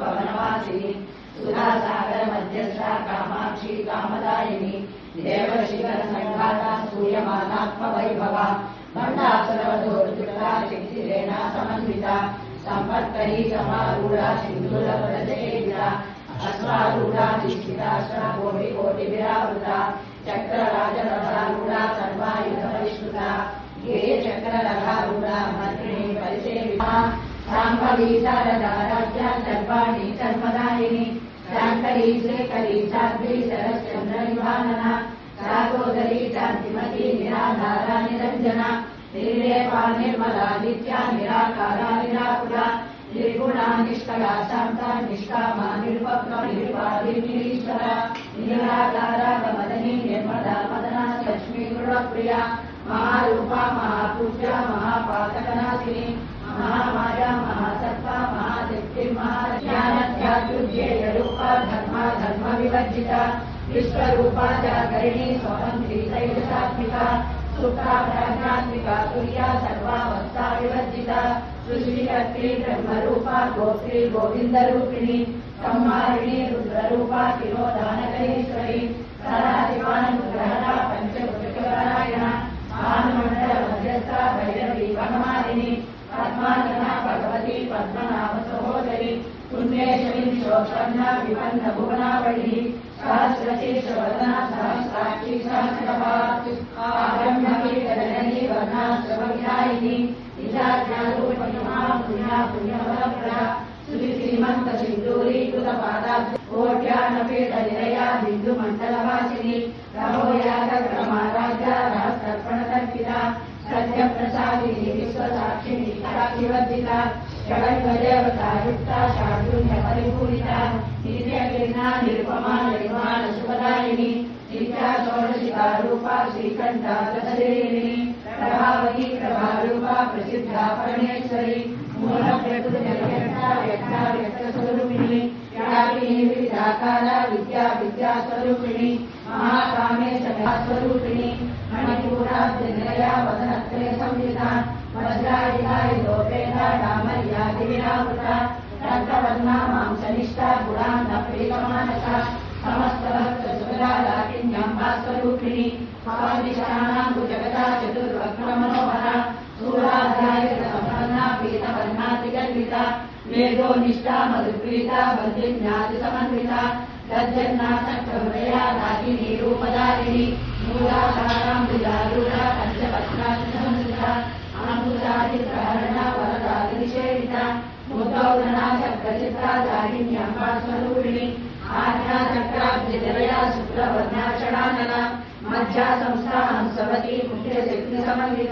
वनवासिनी सुधासागर मध्यस्था कामाक्षी कामदायिनी देवशिखर संघाता सूर्यमानात्मवैभवा भण्डासुरवधूर्जुता शक्तिरेणा समन्विता संपत्करी समारूढ़ा सिंधूरव्रजसेविता अश्वारूढ़ा निश्चिताश्रा कोटिकोटिविरावृता चक्रराजरथारूढ़ा सर्वायुधपरिष्कृता ध्येय चक्ररथारूढ़ा मन्त्रिणी परिसेविता सांभवी शारदा राज्ञा सर्वाणि कर्मदायिनी शांकरी शेखरी साध्वी शरश्चन्द्रनिभानना सागोदरी शान्तिमती निराधारा निरञ्जना निर्लेपा निर्मला नित्या निराकारा निराकुला निर्गुणा निष्कला शान्ता निष्कामा निरुपक्रमा निर्वादिनीश्वरा निराकारा मदनी निर्मला मदना लक्ष्मी गुणप्रिया महारूपा महापूज्या महापातकनाशिनी महामाया महासत्ता महाशक्ति महाज्ञानत्यागुज्येयरूपा धर्मा धर्म विवर्जिता विश्वरूपा जागरिणी स्वतंत्री तैजसात्मिका सुखा प्राज्ञात्मिका तुर्या सर्वावस्था विवर्जिता सृष्टिकर्त्री ब्रह्मरूपा गोत्री गोविंदरूपिणी संहारिणी रुद्ररूपा तिरोधानकरीश्वरी सदाशिवानुग्रहणा पंचभुजपरायणा भानुमंडल मध्यस्था भैरवी वनमालिनी पद्मासना भगवती पद्मनाभ सहोदरी पुण्येश्वरी शोषण्णा विपन्न भुवनावली सहस्रशीर्षवदना सहस्राक्षी सहस्रपात् आरम्भकी जननी वर्णाश्रमविधायिनी निजाज्ञारूपिणी पुण्या पुण्यवरप्रदा श्रीमन्त सिन्दूरीकृत पादाब्ज कोट्यानपीठनिलया बिन्दुमण्डलवासिनी रमोयागक्रमाराध्या रहस्तर्पणतर्पिता सत्यप्रसादिनी विश्वसाक्षिणी साक्षिवर्जिता जगन्मदेवता युक्ता शार्दूल्य परिपूरिता नित्यकीर्णा निरुपमा निर्माण शुभदायिनी नित्या षोडशिका रूपा श्रीकण्ठा प्रसरिणी प्रभावती प्रभारूपा प्रसिद्धा परमेश्वरी मूलप्रकृतिर्व्यक्ता व्यक्ता व्यक्तस्वरूपिणी व्यापिनी विविधाकारा विद्या विद्यास्वरूपिणी महाकामेश स्वरूपिणी मणिपूराब्जनिलया वदनत्रय संहिता वज्राधिकारिलोपेता डामर्यादिविरावृता रक्तवर्णा मांसनिष्ठा गुणान्नप्रीतमानसा समस्तभक्तसुभदा लाकिन्याम्बास्वरूपिणी भवानिशानाम्बुजगदा चतुर्वक्त्रमनोहरा सूराध्यायसम्पन्ना पीतवर्णातिगर्विता मेघोनिष्ठा मधुप्रीता बन्धिन्यादिसमन्विता तज्जन्नासक्तहृदया दाहिनी रूपधारिणी मूलाधाराम्बुजारूढा पञ्चपत्रादिसंस्कृता अम्बुजादिप्रहरणा वरदादिनिषेविता मुद्गौधना चक्रचित्रा दाहिन्याम्बास्वरूपिणी आज्ञाचक्राब्जनिलया शुक्लवर्णाषडानना मध्या संस्था हंसवती मुख्यशक्तिसमन्विता